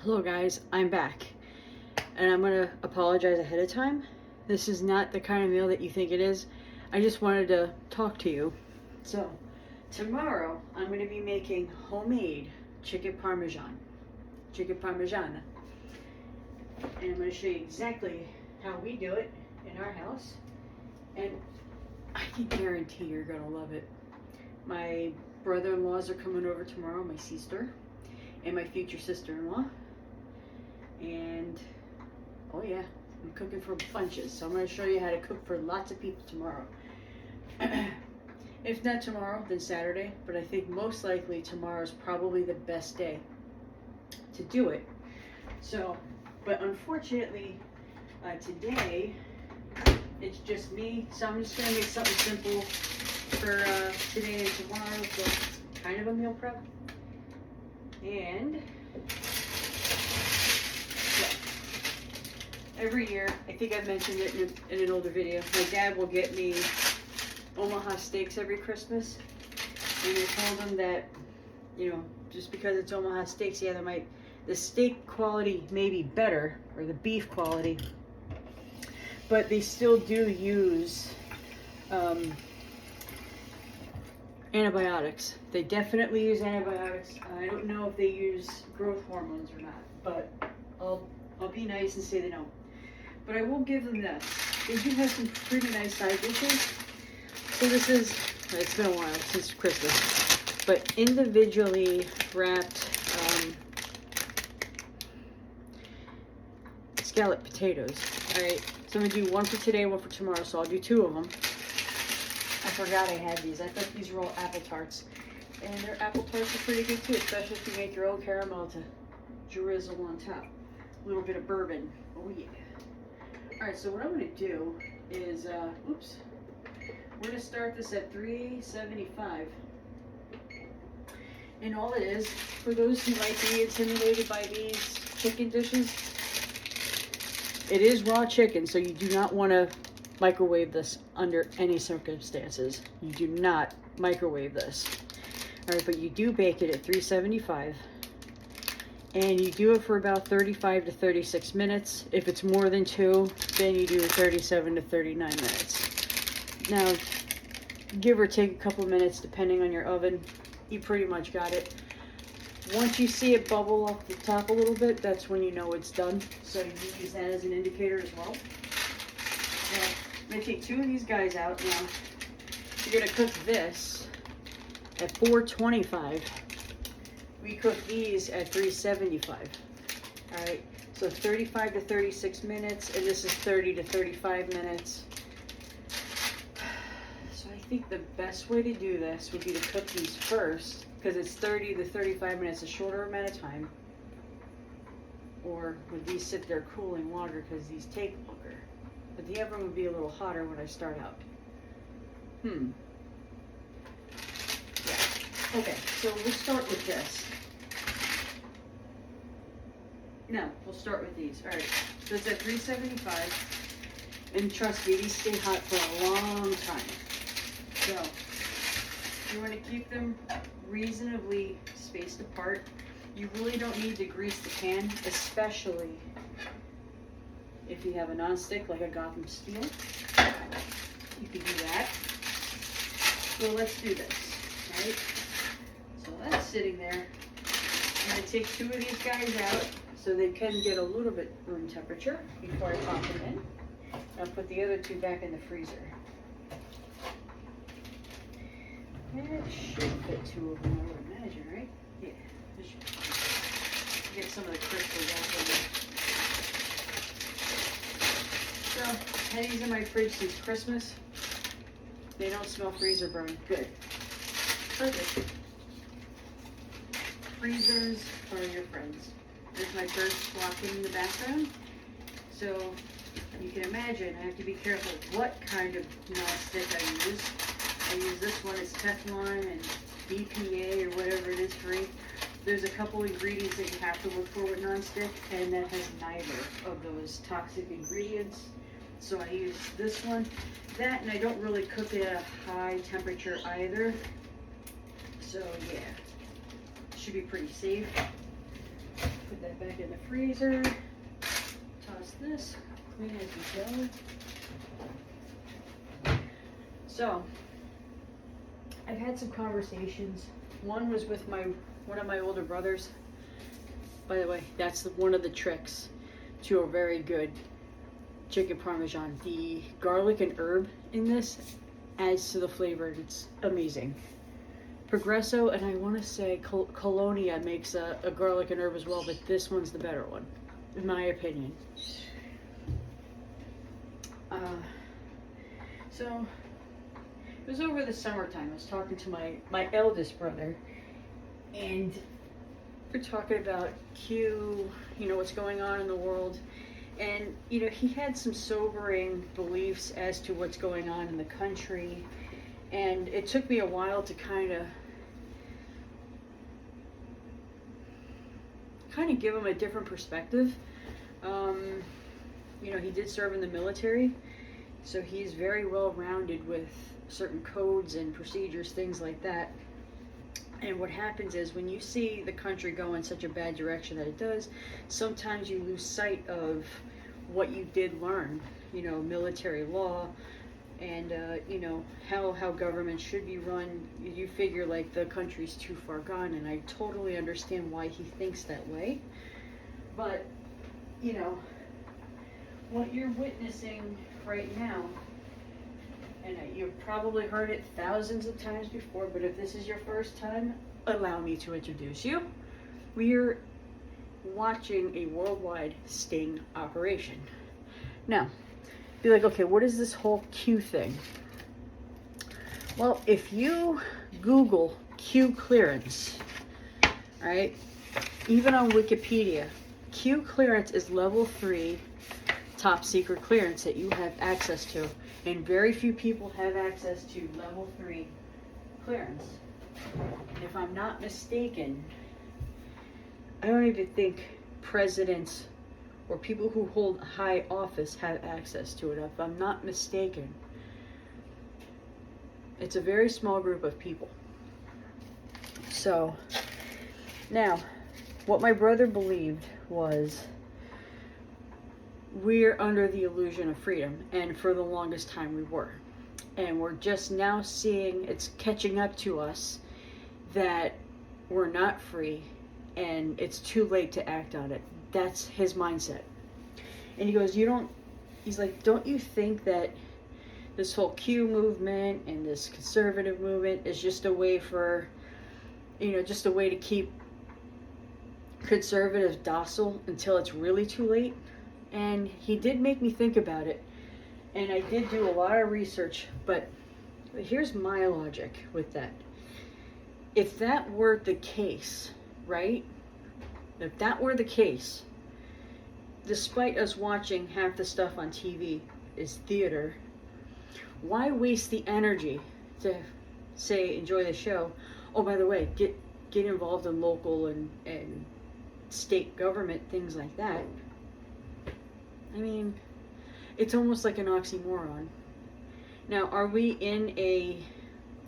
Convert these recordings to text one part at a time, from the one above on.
Hello guys, I'm back. And I'm gonna apologize ahead of time. This is not the kind of meal that you think it is. I just wanted to talk to you. So, tomorrow I'm gonna be making homemade chicken parmesan. Chicken parmesan. And I'm gonna show you exactly how we do it in our house. And I can guarantee you're gonna love it. My brother-in-laws are coming over tomorrow, my sister, and my future sister-in-law. And oh yeah, I'm cooking for bunches, so I'm going to show you how to cook for lots of people tomorrow. If not tomorrow, then Saturday, but I think most likely tomorrow is probably the best day to do it. So, but unfortunately, today it's just me, so I'm just going to make something simple for today and tomorrow, so it's kind of a meal prep. And every year, I think I've mentioned it in an older video, my dad will get me Omaha steaks every Christmas. And I told him that, you know, just because it's Omaha steaks, yeah, the steak quality may be better, or the beef quality, but they still do use antibiotics. They definitely use antibiotics. I don't know if they use growth hormones or not, but I'll be nice and say they don't. But I will give them this. They do have some pretty nice side dishes. So this is, it's been a while since Christmas, but individually wrapped scalloped potatoes. All right, so I'm gonna do one for today, one for tomorrow, so I'll do two of them. I forgot I had these. I thought these were all apple tarts. And their apple tarts are pretty good too, especially if you make your own caramel to drizzle on top. A little bit of bourbon. Oh yeah. Alright, so what I'm going to do is, we're going to start this at 375. And all it is, for those who might be intimidated by these chicken dishes, it is raw chicken, so you do not want to microwave this under any circumstances. You do not microwave this. Alright, but you do bake it at 375. And you do it for about 35 to 36 minutes. If it's more than 2, then you do 37 to 39 minutes. Now, give or take a couple of minutes depending on your oven, you pretty much got it. Once you see it bubble off the top a little bit, that's when you know it's done. So you can use that as an indicator as well. Now, I'm going to take 2 of these guys out now. You're going to cook this at 425. We cook these at 375. All right, so 35 to 36 minutes, and this is 30 to 35 minutes. So I think the best way to do this would be to cook these first, because it's 30 to 35 minutes, a shorter amount of time. Or would these sit there cooling longer, because these take longer. But the oven would be a little hotter when I start out. Yeah. Okay, so we'll start with this. No, we'll start with these. All right, so it's at 375, and trust me, these stay hot for a long time. So you want to keep them reasonably spaced apart. You really don't need to grease the pan, especially if you have a nonstick like a Gotham Steel. You can do that. So let's do this, right? So that's sitting there. I'm going to take 2 of these guys out, so they can get a little bit room temperature before I pop them in. I'll put the other 2 back in the freezer. It should fit 2 of them, I would imagine, right? Yeah, this should get some of the crystals out of there. So, I had these in my fridge since Christmas. They don't smell freezer burn. Good. Perfect. Freezers are your friends. There's my birds squawking in the background. So you can imagine I have to be careful what kind of nonstick I use. I use this one as Teflon and BPA or whatever it is for ink. There's a couple ingredients that you have to look for with nonstick, and that has neither of those toxic ingredients. So I use this one. That, and I don't really cook it at a high temperature either. So yeah, should be pretty safe. Put that back in the freezer. Toss this. Clean as you go. So, I've had some conversations. One was with one of my older brothers. By the way, that's one of the tricks to a very good chicken parmesan. The garlic and herb in this adds to the flavor. It's amazing. Progresso and I want to say Colonia makes a garlic and herb as well, but this one's the better one, in my opinion. So it was over the summertime. I was talking to my eldest brother, and we're talking about Q, what's going on in the world. And, he had some sobering beliefs as to what's going on in the country. And it took me a while to kind of give him a different perspective. He did serve in the military, so he's very well rounded with certain codes and procedures, things like that. And what happens is when you see the country go in such a bad direction that it does, sometimes you lose sight of what you did learn, military law, and how government should be run. You figure like the country's too far gone, and I totally understand why he thinks that way. But what you're witnessing right now, and you've probably heard it thousands of times before, but if this is your first time, allow me to introduce you. We're watching a worldwide sting operation. Now, be like, okay, what is this whole Q thing? Well, if you Google Q clearance, right, even on Wikipedia, Q clearance is level 3 top secret clearance that you have access to, and very few people have access to level 3 clearance. And if I'm not mistaken, I don't even think presidents or people who hold high office have access to it, if I'm not mistaken. It's a very small group of people. So, now, what my brother believed was we're under the illusion of freedom, and for the longest time we were. And we're just now seeing, it's catching up to us, that we're not free, and it's too late to act on it. That's his mindset. And he goes, he's like, don't you think that this whole Q movement and this conservative movement is just a way for, just a way to keep conservatives docile until it's really too late? And he did make me think about it. And I did do a lot of research, but here's my logic with that. If that were the case, right? If that were the case, despite us watching half the stuff on TV is theater, why waste the energy to say, enjoy the show? Oh, by the way, get involved in local and state government, things like that. I mean, it's almost like an oxymoron. Now, are we in a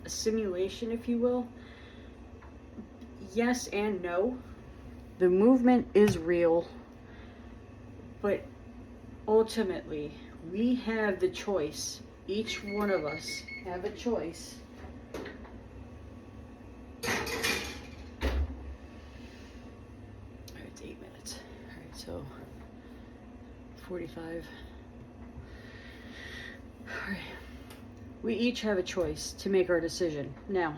simulation, if you will? Yes and no. The movement is real, but ultimately, we have the choice. Each one of us have a choice. Alright, it's 8 minutes. Alright, so 45. Alright. We each have a choice to make our decision. Now,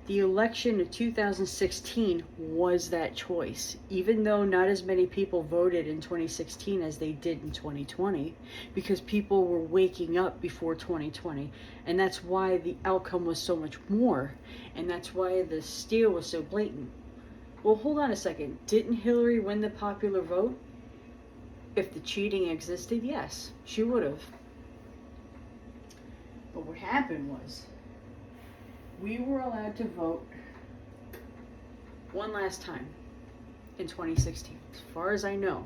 the election of 2016 was that choice, even though not as many people voted in 2016 as they did in 2020, because people were waking up before 2020, and that's why the outcome was so much more, and that's why the steal was so blatant. Well, hold on a second. Didn't Hillary win the popular vote? If the cheating existed, yes, she would have. But what happened was, we were allowed to vote one last time in 2016. As far as I know,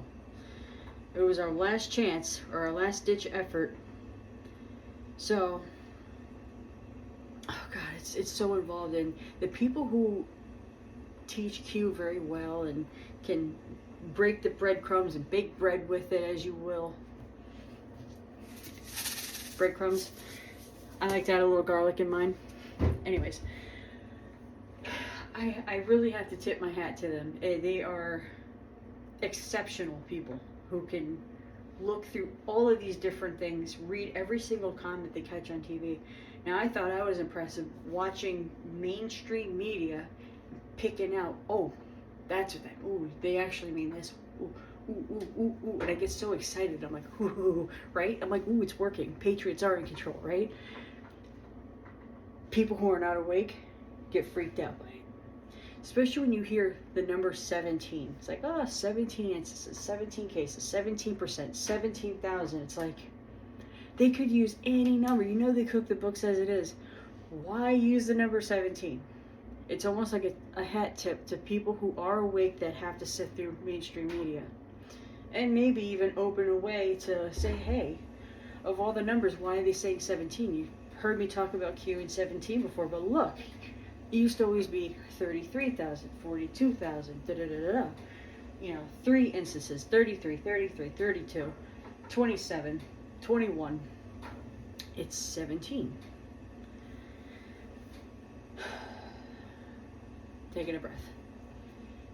it was our last chance, or our last ditch effort. So, oh God, it's so involved in the people who teach Q very well and can break the breadcrumbs and bake bread with it as you will. Breadcrumbs. I like to add a little garlic in mine. Anyways, I really have to tip my hat to them. They are exceptional people who can look through all of these different things, read every single comment they catch on TV. Now, I thought I was impressive watching mainstream media picking out, oh, that's what that, ooh, they actually mean this, ooh, ooh, ooh, ooh, ooh, and I get so excited. I'm like, ooh, ooh, right? I'm like, ooh, it's working. Patriots are in control, right? People who are not awake get freaked out by it. Especially when you hear the number 17. It's like, oh, 17 instances, 17 cases, 17%, 17,000. It's like, they could use any number. You know they cook the books as it is. Why use the number 17? It's almost like a hat tip to people who are awake that have to sit through mainstream media. And maybe even open a way to say, hey, of all the numbers, why are they saying 17? You've heard me talk about Q and 17 before, but look, it used to always be 33,000, 42,000, da-da-da-da-da. You know, 3 instances, 33, 33, 32, 27, 21. It's 17. Taking a breath.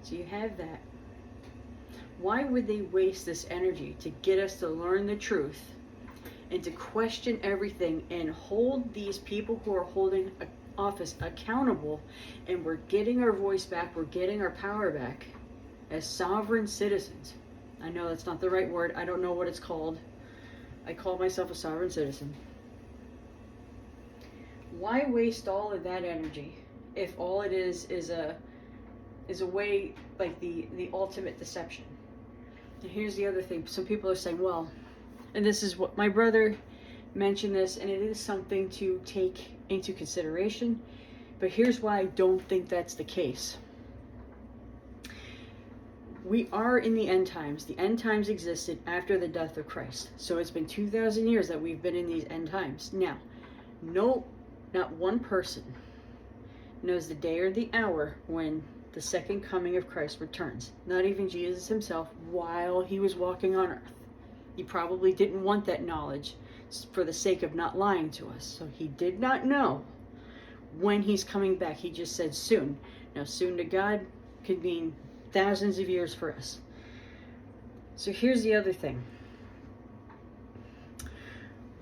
So you have that. Why would they waste this energy to get us to learn the truth and to question everything and hold these people who are holding office accountable, and we're getting our voice back, we're getting our power back as sovereign citizens? I know that's not the right word. I don't know what it's called. I call myself a sovereign citizen. Why waste all of that energy if all it is a way, like the ultimate deception? And here's the other thing. Some people are saying, well, and this is what my brother mentioned this, and it is something to take into consideration, but here's why I don't think that's the case. We are in the end times. The end times existed after the death of Christ. So it's been 2,000 years that we've been in these end times. Now, no, not one person knows the day or the hour when the second coming of Christ returns. Not even Jesus himself while he was walking on earth. He probably didn't want that knowledge for the sake of not lying to us. So he did not know when he's coming back. He just said soon. Now, soon to God could mean thousands of years for us. So here's the other thing.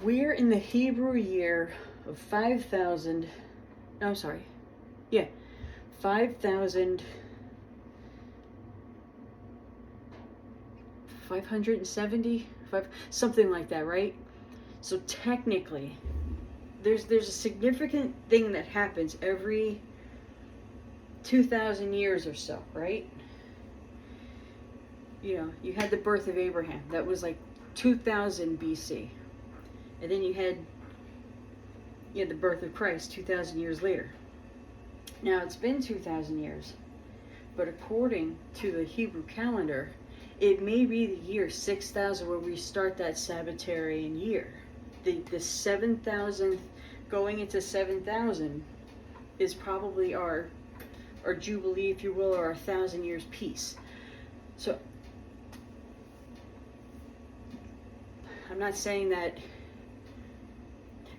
We're in the Hebrew year of 5,000, I'm sorry, yeah, 5,570, something like that, right? So technically, there's a significant thing that happens every 2,000 years or so, right? You know, you had the birth of Abraham. That was like 2000 BC. And then you had the birth of Christ 2,000 years later. Now, it's been 2,000 years, but according to the Hebrew calendar, it may be the year 6,000 where we start that Sabbatarian year. The 7,000th going into 7,000 is probably our jubilee, if you will, or our 1,000 years peace. So I'm not saying that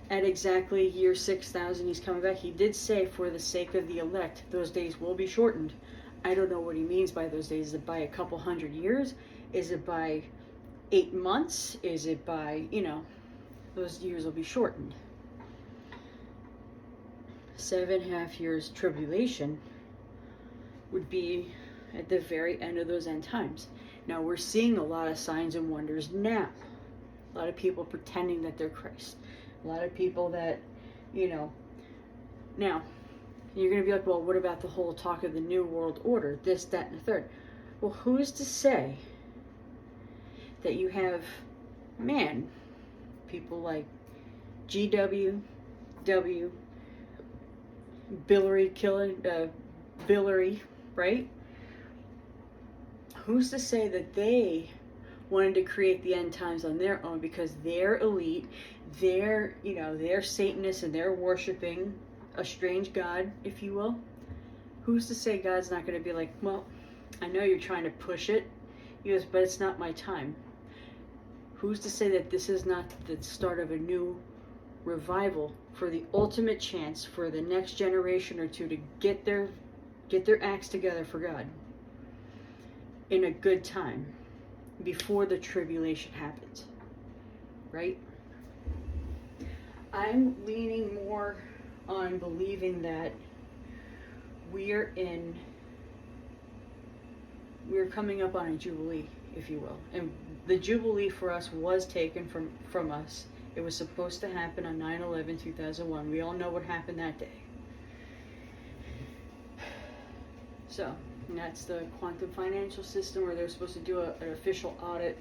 at exactly year 6,000 he's coming back. He did say, for the sake of the elect, those days will be shortened. I don't know what he means by those days. Is it by a couple hundred years? Is it by 8 months? Is it by, those years will be shortened. 7.5 years tribulation would be at the very end of those end times. Now, we're seeing a lot of signs and wonders now. A lot of people pretending that they're Christ. A lot of people that, now, you're going to be like, well, what about the whole talk of the New World Order, this, that, and the third? Well, who is to say that you have, people like GW, Billary, right? Who's to say that they wanted to create the end times on their own because they're elite, they're Satanists and they're worshiping a strange god, if you will? Who's to say God's not going to be like, well, I know you're trying to push it, He goes, but it's not my time. Who's to say that this is not the start of a new revival for the ultimate chance for the next generation or two to get their acts together for God in a good time before the tribulation happens, right? I'm leaning more on believing that we're coming up on a jubilee, if you will, and the jubilee for us was taken from us. It was supposed to happen on 9/11/2001. We all know what happened that day. So, and that's the quantum financial system, where they're supposed to do an official audit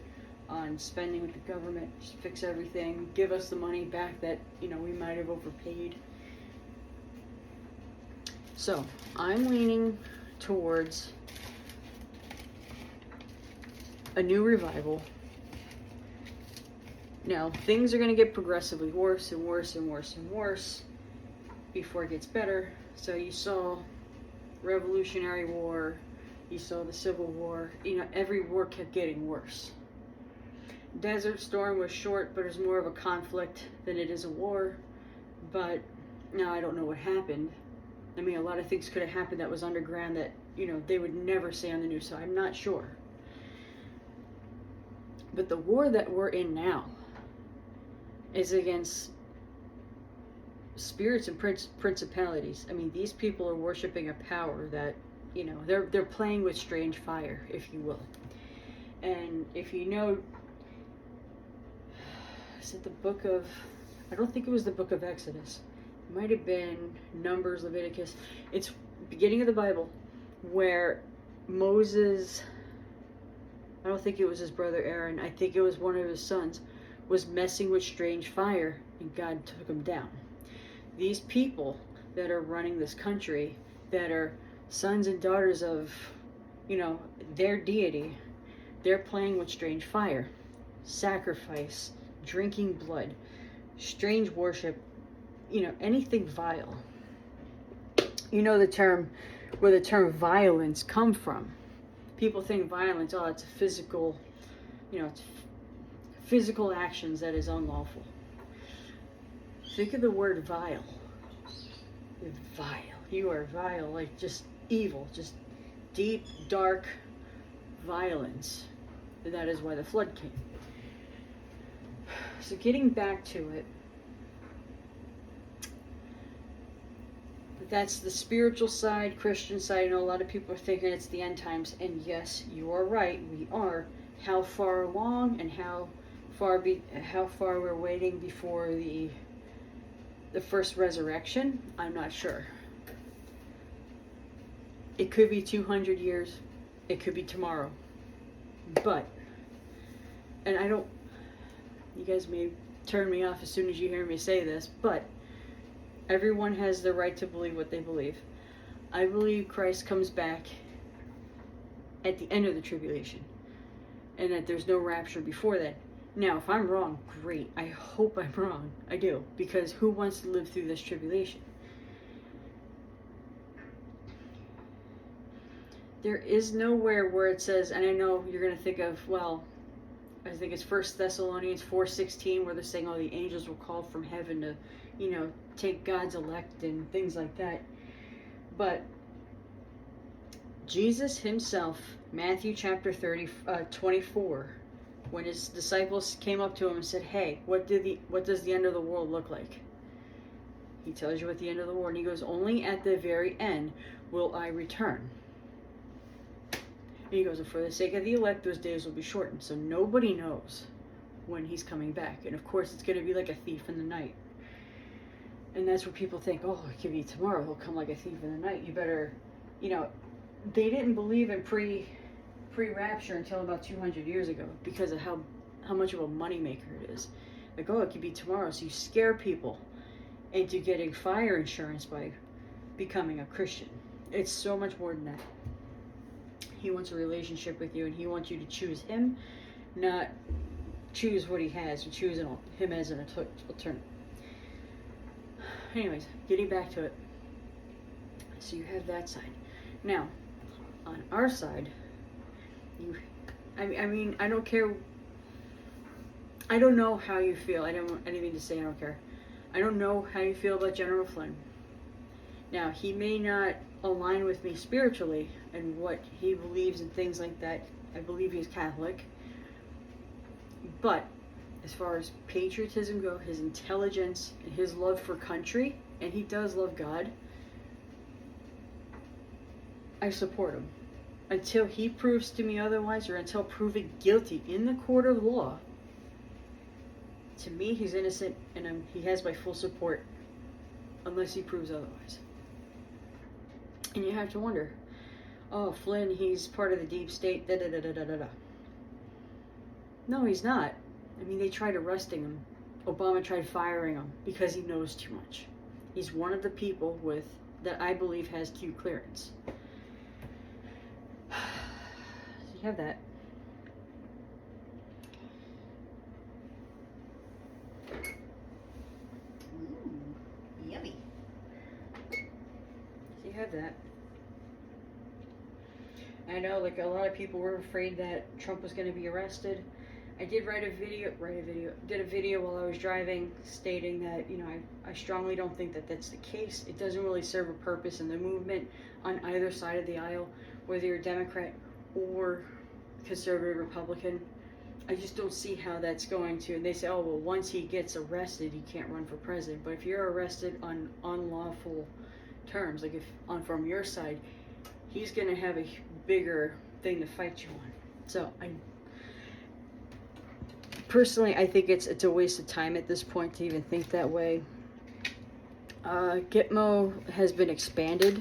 on spending with the government, just fix everything, give us the money back that, we might have overpaid. So, I'm leaning towards a new revival. Now, things are going to get progressively worse and worse and worse and worse before it gets better. So you saw Revolutionary War, you saw the Civil War, every war kept getting worse. Desert Storm was short, but it was more of a conflict than it is a war. But now I don't know what happened. I mean, a lot of things could have happened that was underground that, they would never say on the news, so I'm not sure. But the war that we're in now is against spirits and principalities. I mean, these people are worshiping a power that, they're playing with strange fire, if you will. And if you know, is it the book of, I don't think it was the book of Exodus. It might have been Numbers, Leviticus. It's beginning of the Bible where Moses, I don't think it was his brother Aaron, I think it was one of his sons, was messing with strange fire, and God took him down. These people that are running this country, that are sons and daughters of, their deity, they're playing with strange fire, sacrifice, drinking blood, strange worship, anything vile. The term, where the term violence come from. People think violence, it's a physical, it's physical actions that is unlawful. Think of the word vile. Vile. You are vile, like just evil, just deep, dark violence. And that is why the flood came. So getting back to it, that's the spiritual side, Christian side. I know a lot of people are thinking it's the end times, and yes, you are right, we are. How far along and how far we're waiting before the first resurrection, I'm not sure. It could be 200 years, it could be tomorrow. But, and you guys may turn me off as soon as you hear me say this, but everyone has the right to believe what they believe. I believe Christ comes back at the end of the tribulation, and that there's no rapture before that. Now, if I'm wrong, great. I hope I'm wrong. I do, because who wants to live through this tribulation? There is nowhere where it says, and I know you're going to think of, I think it's 1 Thessalonians 4:16, where they're saying, the angels will call from heaven to, take God's elect and things like that. But Jesus himself, Matthew chapter 24, when his disciples came up to him and said, hey, what does the end of the world look like? He tells you what the end of the world, and he goes, only at the very end will I return. And he goes, and for the sake of the elect, those days will be shortened. So nobody knows when he's coming back. And of course, it's going to be like a thief in the night. And that's where people think, it could be tomorrow. He'll come like a thief in the night. You better, they didn't believe in pre-rapture until about 200 years ago because of how much of a moneymaker it is. Like, it could be tomorrow. So you scare people into getting fire insurance by becoming a Christian. It's so much more than that. He wants a relationship with you, and he wants you to choose him, not choose what he has, and choose him as an alternative. Anyways, getting back to it. So you have that side. Now, on our side, I mean, I don't care. I don't know how you feel. I don't want anything to say. I don't care. I don't know how you feel about General Flynn. Now, he may not align with me spiritually and what he believes and things like that. I believe he's Catholic. But as far as patriotism go, his intelligence and his love for country, and he does love God, I support him. Until he proves to me otherwise, or until proven guilty in the court of law, to me, he's innocent, and he has my full support, unless he proves otherwise. And you have to wonder, oh, Flynn, he's part of the deep state, da-da-da-da-da-da-da. No, he's not. I mean, they tried arresting him. Obama tried firing him because he knows too much. He's one of the people that I believe has Q clearance. So you have that. Yummy. So you have that. I know, like, a lot of people were afraid that Trump was going to be arrested. I did did a video while I was driving stating that, you know, I strongly don't think that that's the case. It doesn't really serve a purpose in the movement on either side of the aisle, whether you're Democrat or conservative Republican. I just don't see how that's going to, and they say, oh, well, once he gets arrested, he can't run for president. But if you're arrested on unlawful terms, like from your side, he's going to have a bigger thing to fight you on. So personally, I think it's a waste of time at this point to even think that way. Gitmo has been expanded,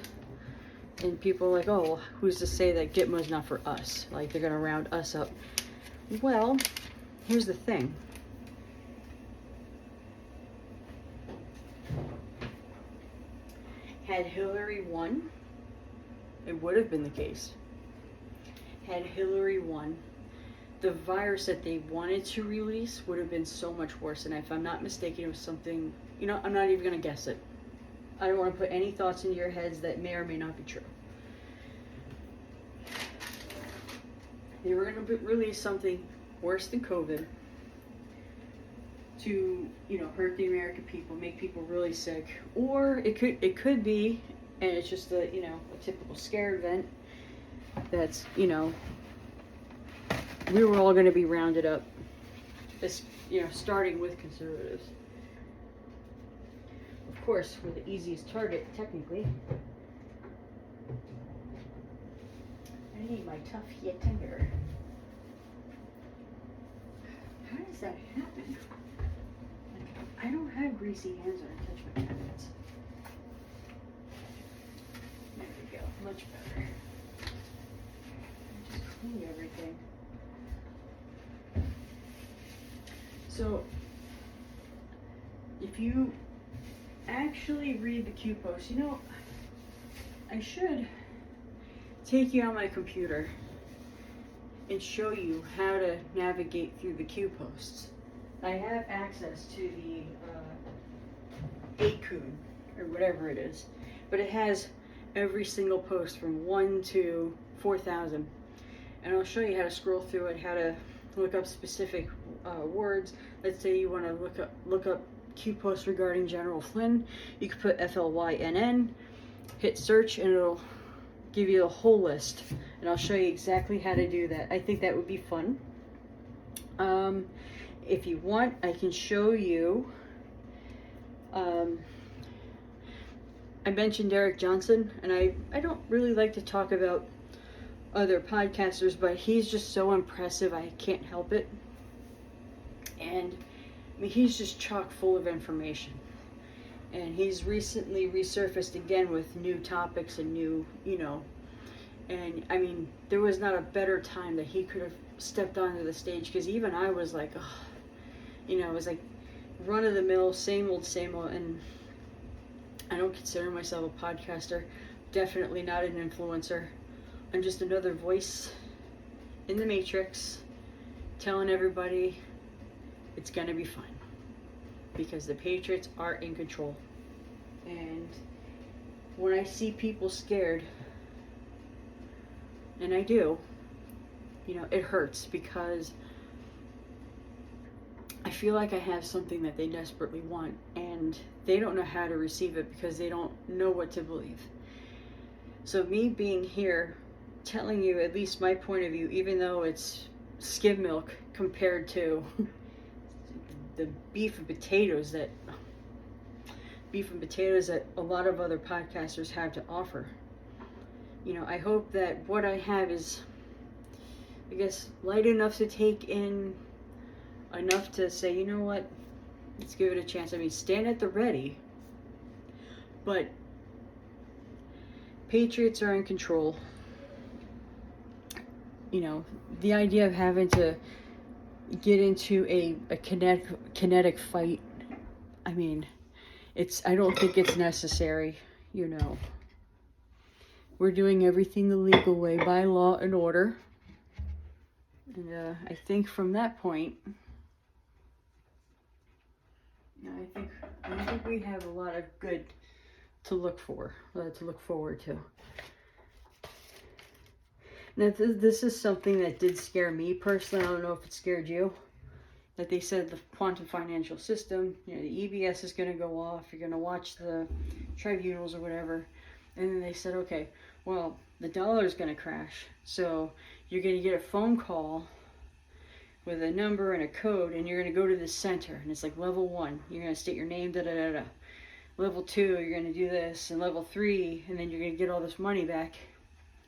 and people are like, oh, well, who's to say that Gitmo's not for us? Like, they're going to round us up. Well, here's the thing. Had Hillary won, it would have been the case. Had Hillary won, the virus that they wanted to release would have been so much worse. And if I'm not mistaken, it was something, you know, I'm not even going to guess it. I don't want to put any thoughts into your heads that may or may not be true. They were going to release something worse than COVID to, you know, hurt the American people, make people really sick. Or it could be, and it's just a, you know, a typical scare event that's, you know, we were all going to be rounded up, this, you know, starting with conservatives. Of course, we're the easiest target, technically. I need my tough yet tender. How does that happen? I don't have greasy hands when I touch my cabinets. There we go, much better. I just cleaned everything. So, if you actually read the Q post, you know, I should take you on my computer and show you how to navigate through the Q posts. I have access to the Acun, or whatever it is, but it has every single post from 1 to 4,000, and I'll show you how to scroll through it, how to look up specific words. Let's say you want to look up Q posts regarding General Flynn. You can put FLYNN, hit search, and it'll give you a whole list, and I'll show you exactly how to do that. I think that would be fun. If you want, I can show you. I mentioned Derek Johnson, and I don't really like to talk about other podcasters, but he's just so impressive, I can't help it. And I mean, he's just chock full of information. And he's recently resurfaced again with new topics and new, you know, and I mean, there was not a better time that he could have stepped onto the stage, because even I was like, oh, you know, it was like run of the mill, same old, and I don't consider myself a podcaster, definitely not an influencer. I'm just another voice in the matrix telling everybody it's gonna be fine, because the Patriots are in control. And when I see people scared, and I do, You know, it hurts because I feel like I have something that they desperately want, and they don't know how to receive it because they don't know what to believe. So me being here, telling you at least my point of view, even though it's skim milk compared to the beef and potatoes that a lot of other podcasters have to offer. You know, I hope that what I have is, I guess, light enough to take in, enough to say, you know what, let's give it a chance. I mean, stand at the ready, but Patriots are in control. You know, the idea of having to get into a kinetic fight, I mean, I don't think it's necessary, you know. We're doing everything the legal way, by law and order. And I think from that point, I think we have a lot of good to look forward to. Now, this is something that did scare me personally. I don't know if it scared you. That they said the quantum financial system, you know, the EBS is going to go off. You're going to watch the tribunals or whatever. And then they said, okay, well, the dollar is going to crash. So you're going to get a phone call with a number and a code, and you're going to go to this center. And it's like level 1. You're going to state your name, da-da-da-da. Level 2, you're going to do this. And level 3, and then you're going to get all this money back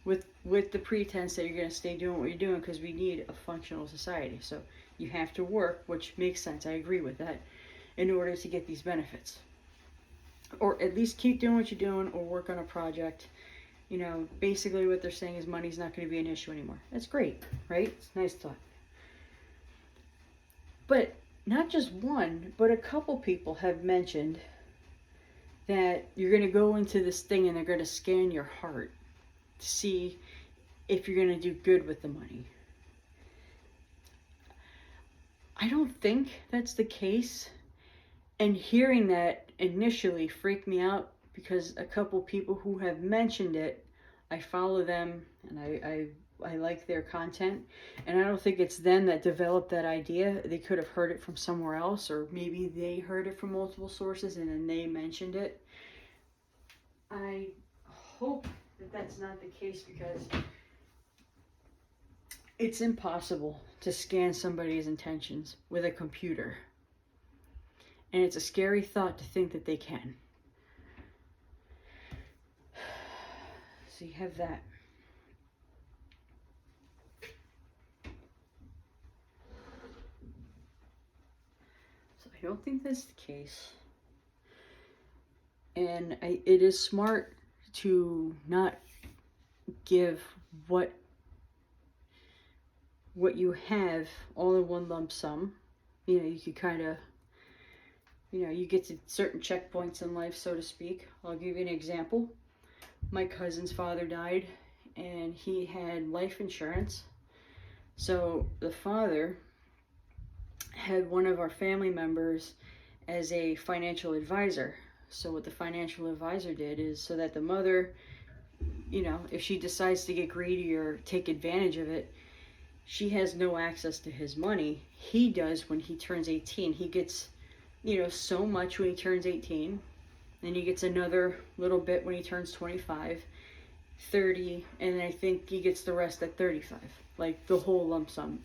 with the pretense that you're going to stay doing what you're doing because we need a functional society. So you have to work, which makes sense. I agree with that, in order to get these benefits. Or at least keep doing what you're doing or work on a project. You know, basically what they're saying is money's not going to be an issue anymore. That's great, right? It's a nice thought. But not just one, but a couple people have mentioned that you're going to go into this thing and they're going to scan your heart to see if you're going to do good with the money. I don't think that's the case. And hearing that initially freaked me out because a couple people who have mentioned it, I follow them and I like their content. And I don't think it's them that developed that idea. They could have heard it from somewhere else, or maybe they heard it from multiple sources and then they mentioned it. I hope that that's not the case because it's impossible to scan somebody's intentions with a computer. And it's a scary thought to think that they can. So you have that. So I don't think that's the case. And it is smart to not give what you have all in one lump sum. You know, you could kind of, you know, you get to certain checkpoints in life, so to speak. I'll give you an example. My cousin's father died, and he had life insurance. So the father had one of our family members as a financial advisor. So what the financial advisor did is so that the mother, you know, if she decides to get greedy or take advantage of it, she has no access to his money. He does when he turns 18. He gets, you know, so much when he turns 18. Then he gets another little bit when he turns 25, 30, and I think he gets the rest at 35. Like the whole lump sum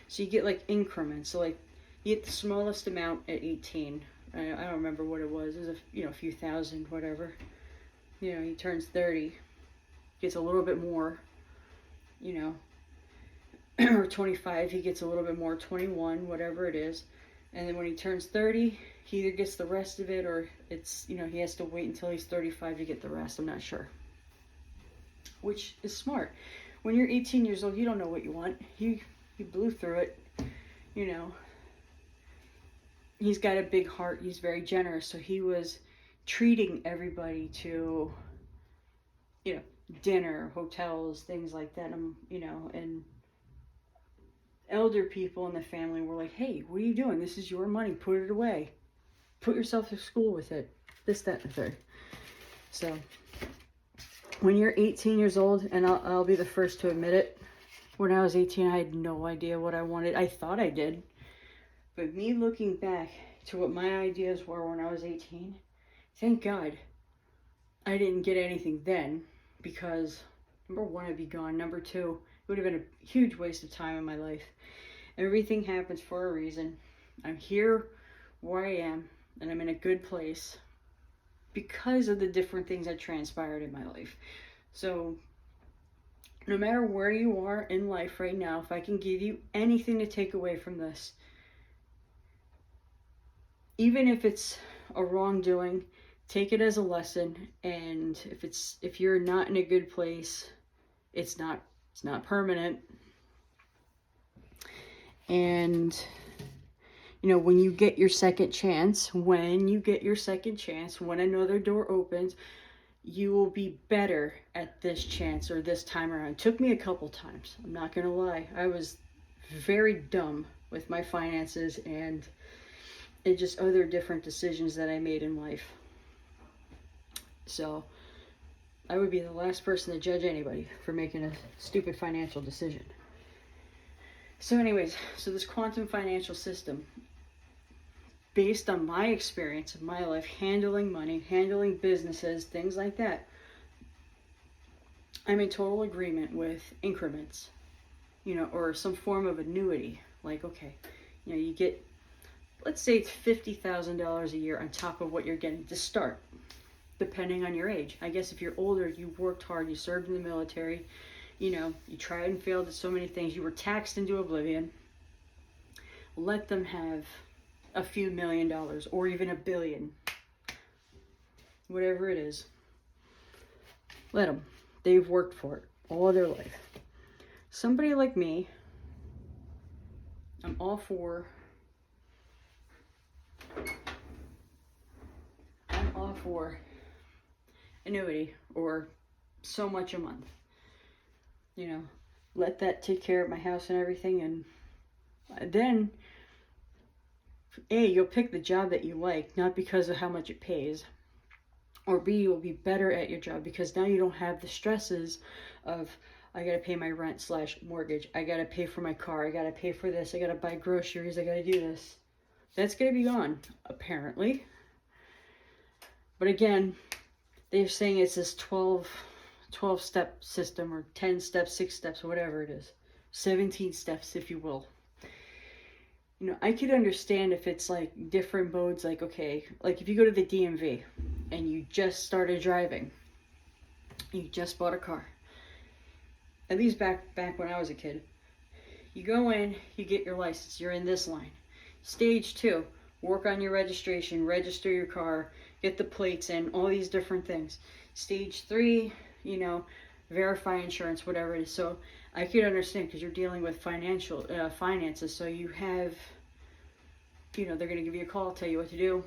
so you get like increments. So like you get the smallest amount at 18. I don't remember what it was. It was a few thousand, whatever. You know, he turns 30, gets a little bit more, you know, or 25, he gets a little bit more, 21, whatever it is. And then when he turns 30, he either gets the rest of it or it's, you know, he has to wait until he's 35 to get the rest. I'm not sure. Which is smart. When you're 18 years old, you don't know what you want. You blew through it, you know. He's got a big heart. He's very generous. So he was treating everybody to, you know, dinner, hotels, things like that. You know, and elder people in the family were like, hey, what are you doing? This is your money. Put it away. Put yourself to school with it. This, that, and the third. So when you're 18 years old, and I'll be the first to admit it, when I was 18, I had no idea what I wanted. I thought I did. But me looking back to what my ideas were when I was 18, thank God I didn't get anything then, because number one, I'd be gone. Number two, it would have been a huge waste of time in my life. Everything happens for a reason. I'm here where I am, and I'm in a good place because of the different things that transpired in my life. So no matter where you are in life right now, if I can give you anything to take away from this, even if it's a wrongdoing, take it as a lesson. And if you're not in a good place, it's not permanent. And when you get your second chance, when another door opens, you will be better at this chance or this time around. It took me a couple times. I'm not gonna lie. I was very dumb with my finances and just other different decisions that I made in life. So I would be the last person to judge anybody for making a stupid financial decision. So anyways, this quantum financial system, based on my experience of my life, handling money, handling businesses, things like that, I'm in total agreement with increments, or some form of annuity. Like, okay, you get, let's say it's $50,000 a year on top of what you're getting to start, depending on your age. I guess if you're older, you worked hard, you served in the military, you tried and failed at so many things, you were taxed into oblivion. Let them have a few $1 million or even $1 billion, whatever it is. Let them. They've worked for it all their life. Somebody like me, I'm all for annuity, or so much a month. Let that take care of my house and everything, and then A, you'll pick the job that you like, not because of how much it pays, or B, you'll be better at your job because now you don't have the stresses of, I gotta pay my rent / mortgage, I gotta pay for my car, I gotta pay for this, I gotta buy groceries, I gotta do this. That's gonna be gone, apparently. But again, they're saying it's this 12-step system, or 10 steps, 6 steps, whatever it is. 17 steps, if you will. I could understand if it's like different modes, like, okay, like if you go to the DMV and you just started driving, you just bought a car. At least back when I was a kid, you go in, you get your license, you're in this line. Stage 2, work on your registration, register your car, get the plates in, all these different things. Stage 3, verify insurance, whatever it is. So I could understand, because you're dealing with finances. So you have, they're going to give you a call, tell you what to do.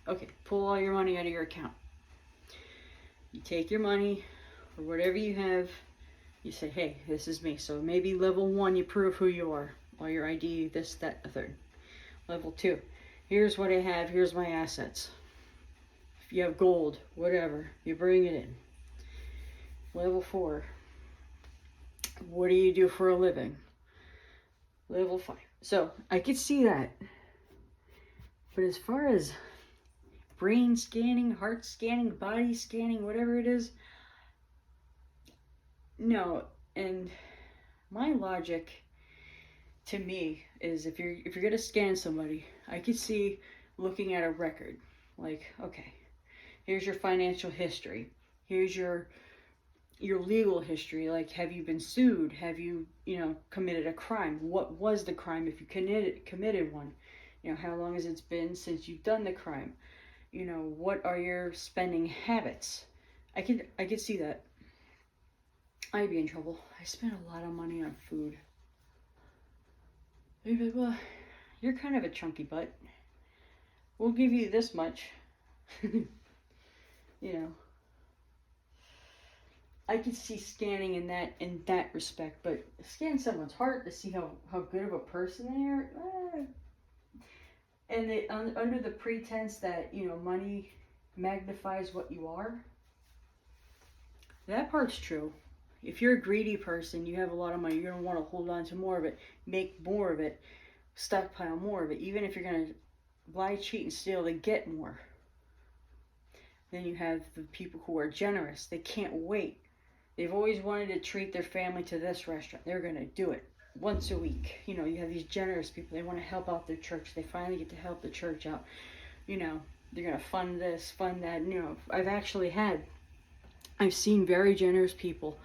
Okay, pull all your money out of your account. You take your money, or whatever you have, you say, hey, this is me. So maybe level 1, you prove who you are. All your ID, this, that, a third. Level 2, here's what I have, here's my assets. If you have gold, whatever, you bring it in. Level 4, what do you do for a living? Level 5. So I could see that. But as far as brain scanning, heart scanning, body scanning, whatever it is, no. And my logic, to me, is if you're gonna scan somebody, I could see looking at a record. Like, okay, here's your financial history. Here's your legal history. Like, have you been sued? Have you, committed a crime? What was the crime if you committed one? How long has it been since you've done the crime? What are your spending habits? I could see that. I'd be in trouble. I spend a lot of money on food. They'd be like, well, you're kind of a chunky butt. We'll give you this much. I could see scanning in that respect, but scan someone's heart to see how good of a person they are. And they, under the pretense that, money magnifies what you are. That part's true. if you're a greedy person, you have a lot of money, you're going to want to hold on to more of it, make more of it, stockpile more of it. Even if you're going to lie, cheat, and steal to get more. Then you have the people who are generous. They can't wait. They've always wanted to treat their family to this restaurant. They're going to do it once a week. You know, you have these generous people. They want to help out their church. They finally get to help the church out. You know, they're going to fund this, fund that. And, you know, I've seen very generous people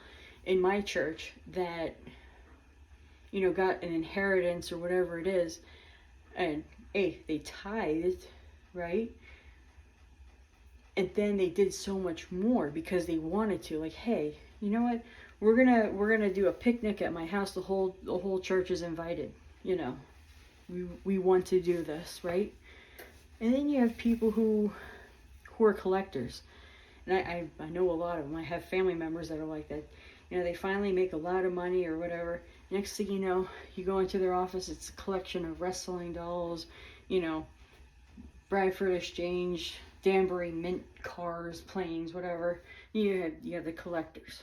in my church that, you know, got an inheritance or whatever it is. And, hey, they tithed, right? And then they did so much more because they wanted to. Like, hey, you know what? We're gonna do a picnic at my house. The whole church is invited. You know, we want to do this, right? And then you have people who are collectors, and I know a lot of them. I have family members that are like that. You know, they finally make a lot of money or whatever. Next thing you know, you go into their office. It's a collection of wrestling dolls. You know, Bradford Exchange, Danbury mint cars, planes, whatever. You have the collectors.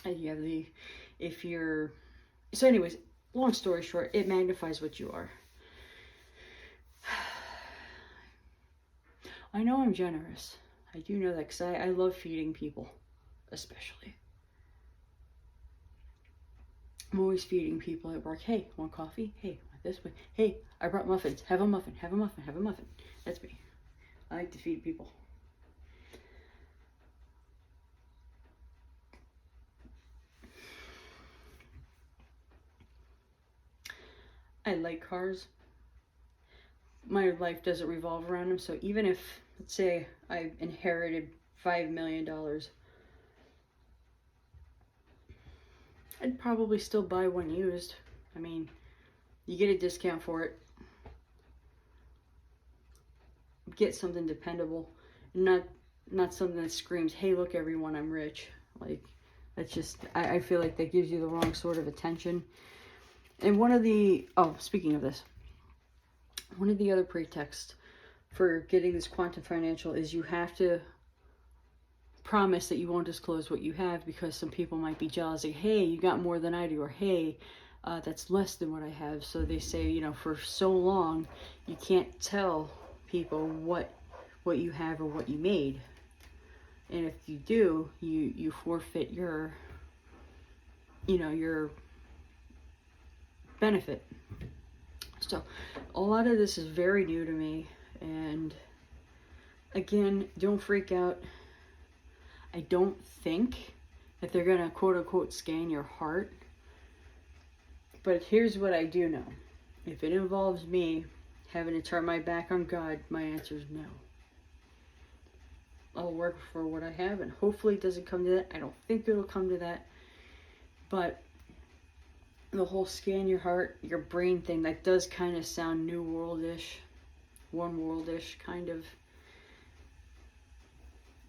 And you have so anyways, long story short, it magnifies what you are. I know I'm generous. I do know that because I love feeding people, especially. I'm always feeding people at work. Hey, want coffee? Hey, want this way? Hey, I brought muffins. Have a muffin, have a muffin, have a muffin. That's me. I like to feed people. I like cars. My life doesn't revolve around them. So even if, let's say, I inherited $5 million, I'd probably still buy one used. I mean, you get a discount for it. Get something dependable, not something that screams, hey, look everyone, I'm rich. Like, that's just, I feel like that gives you the wrong sort of attention. And speaking of this, one of the other pretexts for getting this quantum financial is you have to promise that you won't disclose what you have, because some people might be jealous, like, hey, you got more than I do, or hey, that's less than what I have. So they say, you know, for so long you can't tell people what you have or what you made, and if you do, you forfeit your benefit. So a lot of this is very new to me, and again, don't freak out. I don't think that they're gonna quote unquote scan your heart, but here's what I do know. If it involves me having to turn my back on God, my answer is no. I'll work for what I have, and hopefully it doesn't come to that. I don't think it'll come to that, but the whole scan your heart, your brain thing, that does kind of sound new world-ish, one world-ish kind of.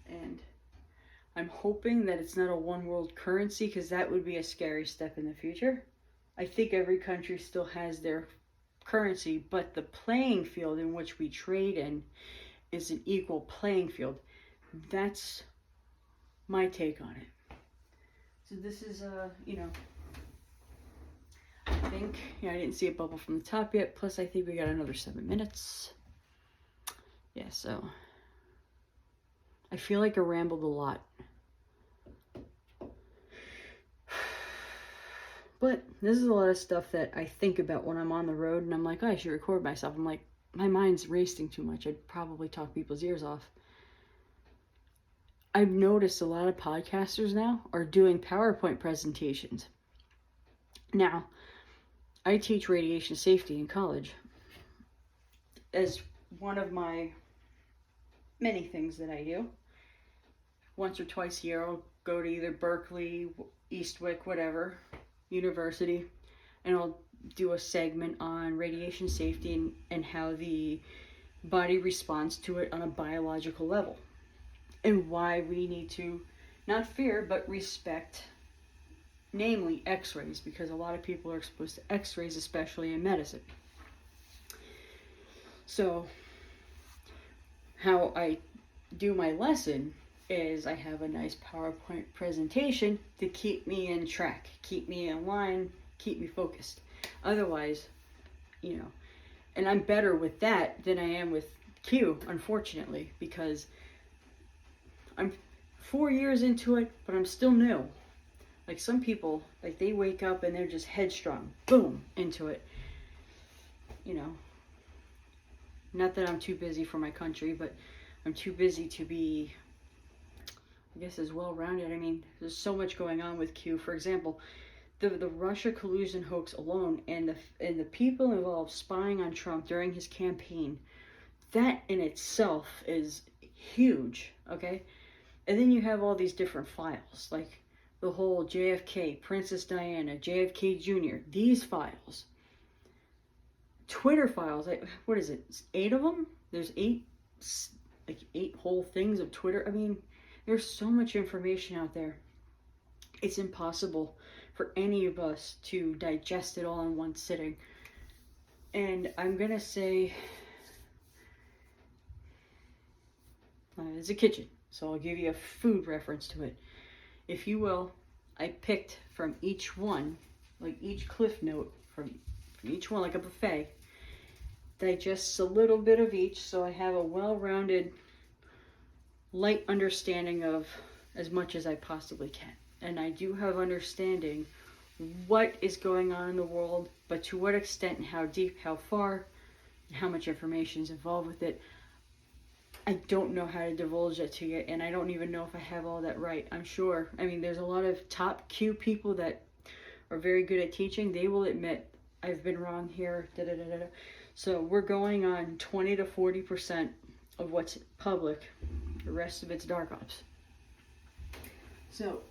And I'm hoping that it's not a one world currency, because that would be a scary step in the future. I think every country still has their currency, but the playing field in which we trade in is an equal playing field. That's my take on it. So this is, I think, I didn't see a bubble from the top yet. Plus, I think we got another 7 minutes. Yeah, so I feel like I rambled a lot. But this is a lot of stuff that I think about when I'm on the road, and I'm like, oh, I should record myself. I'm like, my mind's racing too much. I'd probably talk people's ears off. I've noticed a lot of podcasters now are doing PowerPoint presentations. Now, I teach radiation safety in college. As one of my many things that I do. Once or twice a year, I'll go to either Berkeley, Eastwick, whatever, university, and I'll do a segment on radiation safety and how the body responds to it on a biological level, and why we need to not fear but respect, namely x-rays, because a lot of people are exposed to x-rays, especially in medicine. So how I do my lesson is I have a nice PowerPoint presentation to keep me in track, keep me in line, keep me focused. Otherwise, you know, and I'm better with that than I am with Q, unfortunately, because I'm 4 years into it, but I'm still new. Like some people, like they wake up and they're just headstrong, boom, into it. You know, not that I'm too busy for my country, but I'm too busy to be, I guess, as well-rounded. I mean, there's so much going on with Q. For example, the Russia collusion hoax alone, and the people involved spying on Trump during his campaign, that in itself is huge. Okay, and then you have all these different files, like the whole JFK, Princess Diana, JFK Jr. These files, Twitter files. Like, what is it? 8 of them. There's 8, like 8 whole things of Twitter. I mean, there's so much information out there. It's impossible for any of us to digest it all in one sitting. And I'm gonna say, it's a kitchen, so I'll give you a food reference to it. If you will, I picked from each one, like each cliff note from each one, like a buffet, digests a little bit of each, so I have a well-rounded, light understanding of as much as I possibly can. And I do have understanding what is going on in the world, but to what extent and how deep, how far, and how much information is involved with it. I don't know how to divulge it to you, and I don't even know if I have all that right. I'm sure. I mean, there's a lot of top Q people that are very good at teaching. They will admit, I've been wrong here, da da da da. So we're going on 20 to 40% of what's public. The rest of it's dark ops. So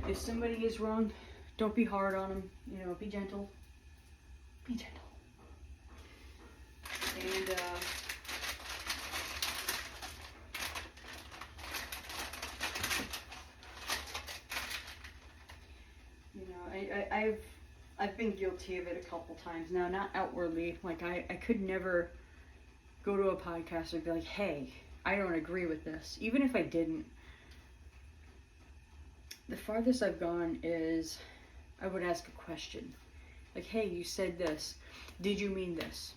if somebody is wrong, don't be hard on them. You know, be gentle. Be gentle. And you know, I've been guilty of it a couple times now, not outwardly. Like I could never go to a podcast and be like, hey, I don't agree with this. Even if I didn't, the farthest I've gone is I would ask a question. Like, hey, you said this. Did you mean this?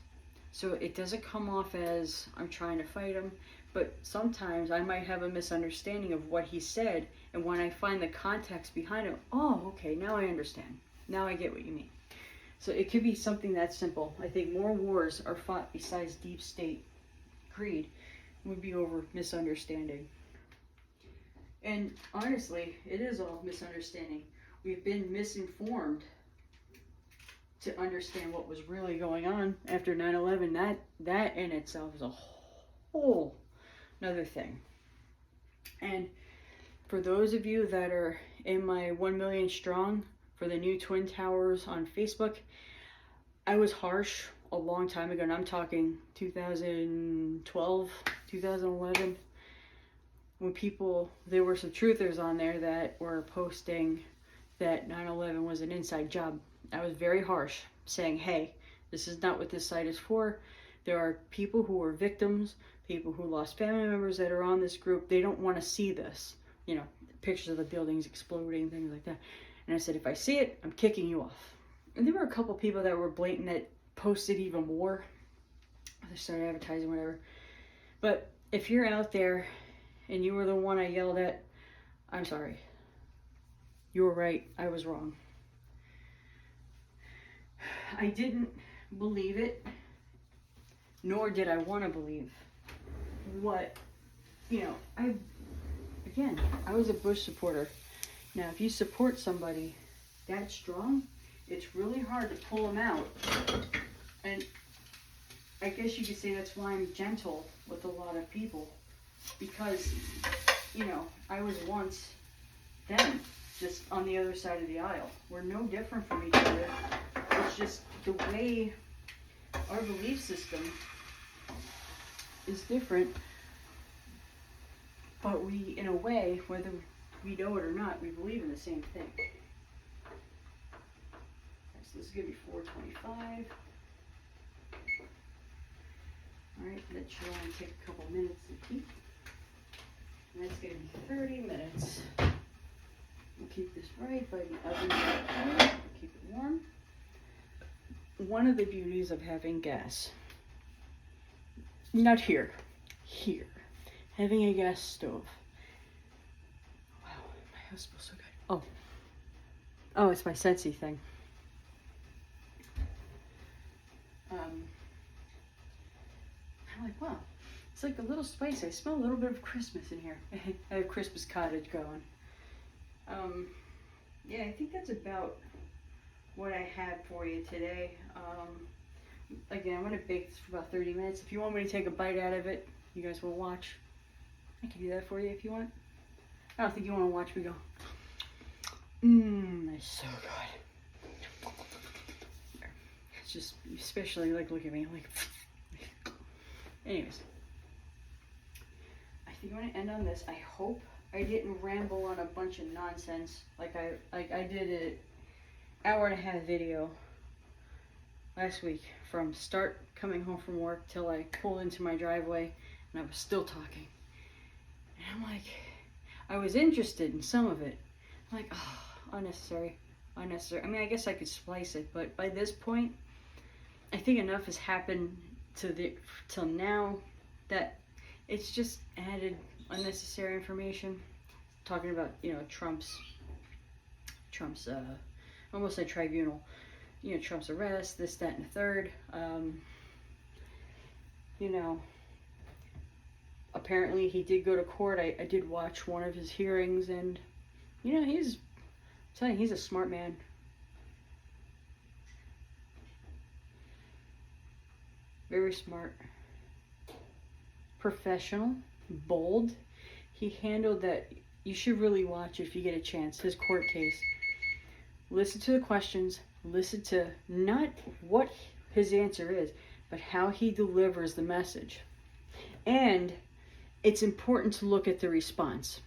So it doesn't come off as I'm trying to fight him, but sometimes I might have a misunderstanding of what he said, and when I find the context behind it, oh, okay, now I understand. Now I get what you mean. So it could be something that simple. I think more wars are fought besides deep state greed would be over misunderstanding. And honestly, it is all misunderstanding. We've been misinformed to understand what was really going on after 9/11. That in itself is a whole another thing. And for those of you that are in my 1 million strong for the new Twin Towers on Facebook, I was harsh a long time ago, and I'm talking 2012, 2011, when there were some truthers on there that were posting that 9/11 was an inside job. I was very harsh, saying, hey, this is not what this site is for. There are people who are victims, people who lost family members that are on this group. They don't want to see this, you know, pictures of the buildings exploding, things like that. And I said, if I see it, I'm kicking you off. And there were a couple people that were blatant that posted even more. They started advertising, whatever. But if you're out there and you were the one I yelled at, I'm sorry. You were right. I was wrong. I didn't believe it, nor did I want to believe what, you know, I was a Bush supporter. Now, if you support somebody that strong, it's really hard to pull them out. And I guess you could say that's why I'm gentle with a lot of people, because, you know, I was once them, just on the other side of the aisle. We're no different from each other. It's just the way our belief system is different, but we, in a way, whether we know it or not, we believe in the same thing. Okay, so this is going to be 425. Alright, that should only take a couple minutes to heat. And that's going to be 30 minutes. We'll keep this right by the oven. Keep it warm. One of the beauties of having gas, not here, having a gas stove. Wow, my house smells so good. Oh, it's my Scentsy thing. I'm like, wow, it's like a little spicy. I smell a little bit of Christmas in here. I have Christmas cottage going. Yeah, I think that's about what I had for you today. Again, I'm going to bake this for about 30 minutes. If you want me to take a bite out of it, you guys will watch. I can do that for you if you want. I don't think you want to watch me go, that's so good. It's just, especially like, look at me, like, anyways. I think I'm going to end on this. I hope I didn't ramble on a bunch of nonsense like I did an hour and a half video last week, from start coming home from work till I pulled into my driveway and I was still talking. And I'm like, I was interested in some of it. I'm like, oh, unnecessary. I mean, I guess I could splice it, but by this point, I think enough has happened till now that it's just added unnecessary information. Talking about, Trump's I almost said tribunal. Trump's arrest, this, that, and the third. Apparently he did go to court. I did watch one of his hearings, and, he's a smart man. Very smart. Professional. Bold. He handled that. You should really watch, if you get a chance, his court case. Listen to the questions. Listen to not what his answer is, but how he delivers the message. And it's important to look at the response.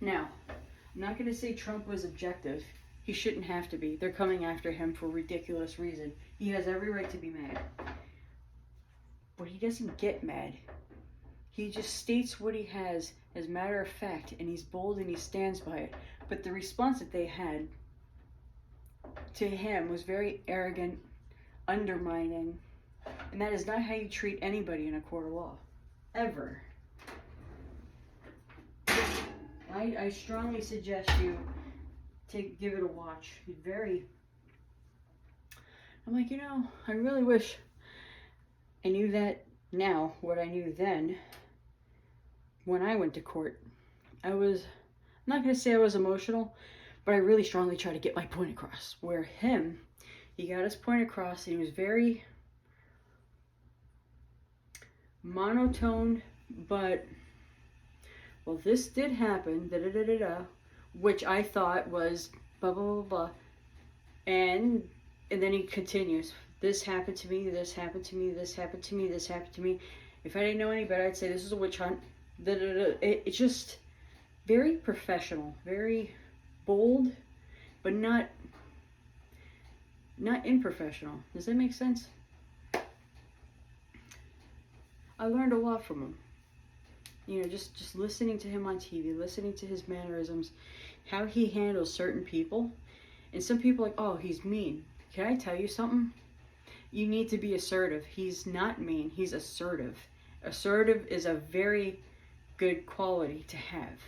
Now, I'm not going to say Trump was objective. He shouldn't have to be. They're coming after him for a ridiculous reason. He has every right to be mad. But he doesn't get mad. He just states what he has as a matter of fact, and he's bold and he stands by it. But the response that they had to him was very arrogant, undermining, and that is not how you treat anybody in a court of law, ever. I strongly suggest you give it a watch. I'm like, I really wish I knew that now, what I knew then, when I went to court. I'm not going to say I was emotional, but I really strongly tried to get my point across. Where he got his point across, and he was very monotone, but, well, this did happen, which I thought was blah, blah, blah, blah. And then he continues, this happened to me, this happened to me, this happened to me, this happened to me. If I didn't know any better, I'd say this is a witch hunt. It's just very professional, very bold, but not unprofessional. Does that make sense? I learned a lot from him. Just listening to him on TV, listening to his mannerisms, how he handles certain people. And some people are like, oh, he's mean. Can I tell you something? You need to be assertive. He's not mean. He's assertive. Assertive is a very good quality to have.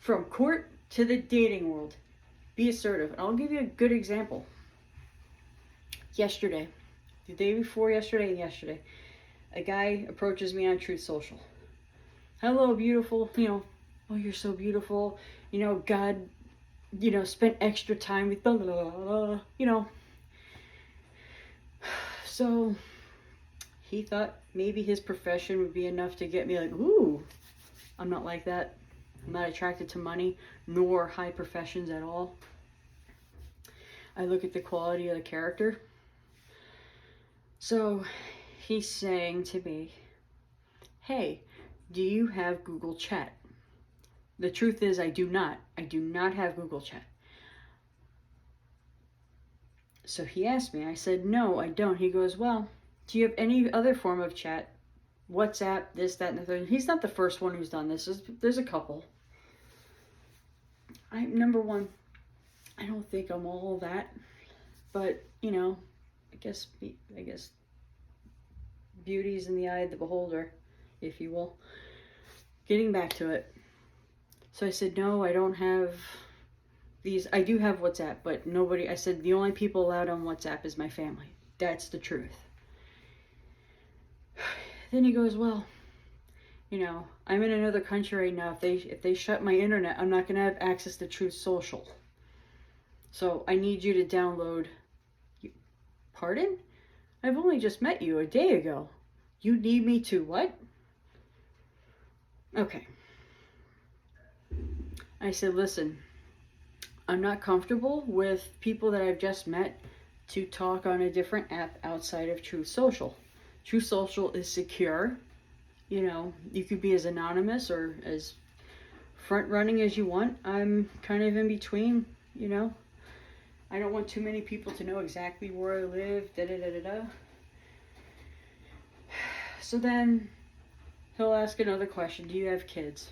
From court to the dating world, be assertive. And I'll give you a good example. Yesterday, the day before yesterday and yesterday, a guy approaches me on Truth Social. Hello, beautiful. Oh, you're so beautiful. God, spent extra time with blah, blah, blah, blah, So he thought maybe his profession would be enough to get me like, ooh, I'm not like that. I'm not attracted to money, nor high professions at all. I look at the quality of the character. So he's saying to me, hey, do you have Google Chat? The truth is I do not. I do not have Google Chat. So he asked me. I said, no, I don't. He goes, well, do you have any other form of chat WhatsApp, this, that, and the third. He's not the first one who's done this. There's a couple. Number one, I don't think I'm all that, but you know, I guess beauty's in the eye of the beholder, if you will. Getting back to it. So I said, no, I don't have these. I do have WhatsApp, but nobody, I said, the only people allowed on WhatsApp is my family. That's the truth. Then he goes, well, you know, I'm in another country right now. If they shut my internet, I'm not going to have access to Truth Social. So I need you to download. Pardon? I've only just met you a day ago. You need me to what? Okay. I said, listen, I'm not comfortable with people that I've just met to talk on a different app outside of Truth Social. Truth Social is secure. You know, you could be as anonymous or as front running as you want. I'm kind of in between, you know. I don't want too many people to know exactly where I live, da-da-da-da-da. So then he'll ask another question. Do you have kids?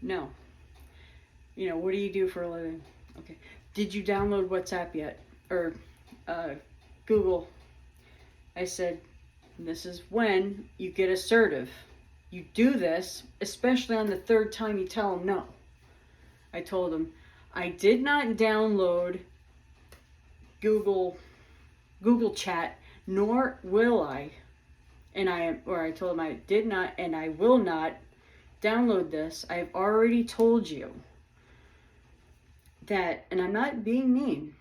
No. You know, what do you do for a living? Okay. Did you download WhatsApp yet? Or Google? I said, this is when you get assertive. You do this, especially on the third time you tell them no. I told him, I did not download Google Chat, nor will I. I told him I did not and I will not download this. I've already told you that, and I'm not being mean.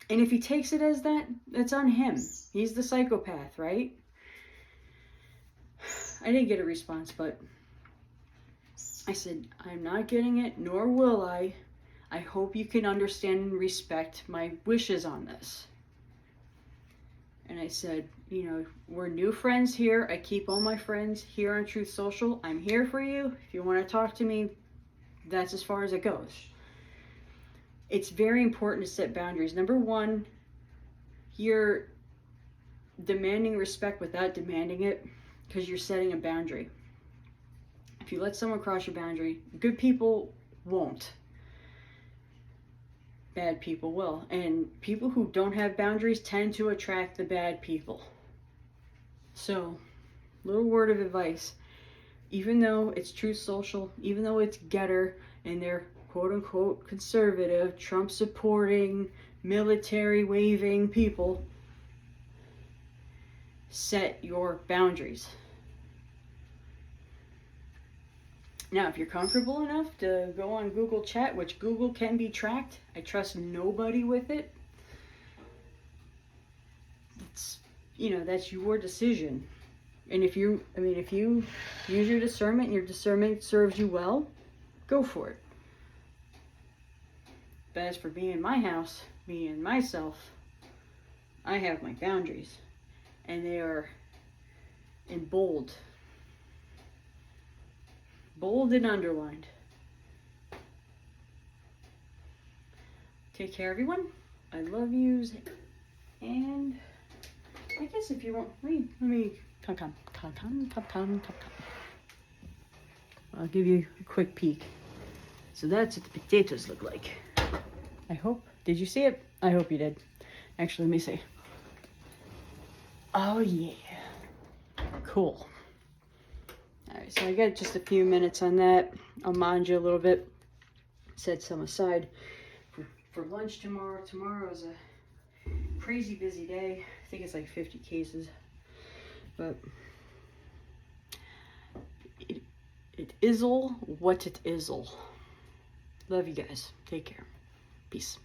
And if he takes it as that, that's on him. He's the psychopath, right? I didn't get a response, but I said, I'm not getting it, nor will I. I hope you can understand and respect my wishes on this. And I said, you know, we're new friends here. I keep all my friends here on Truth Social. I'm here for you. If you want to talk to me, that's as far as it goes. It's very important to set boundaries. Number one, you're demanding respect without demanding it because you're setting a boundary. If you let someone cross your boundary, good people won't. Bad people will. And people who don't have boundaries tend to attract the bad people. So, little word of advice. Even though it's Truth Social, even though it's Getter, and they're quote-unquote conservative, Trump-supporting, military-waving people, set your boundaries. Now, if you're comfortable enough to go on Google Chat, which Google can be tracked, I trust nobody with it. It's, you know, that's your decision. And if you use your discernment and your discernment serves you well, go for it. But as for me in my house, me and myself, I have my boundaries. And they are in bold. Bold and underlined. Take care, everyone. I love yous. And I guess if you want, let me come. I'll give you a quick peek. So that's what the potatoes look like. I hope. Did you see it? I hope you did. Actually, let me see. Oh, yeah. Cool. Alright, so I got just a few minutes on that. I'll mind you a little bit. Set some aside for lunch tomorrow. Tomorrow is a crazy busy day. I think it's like 50 cases. But it is'll what it is'll. Love you guys. Take care. Peace.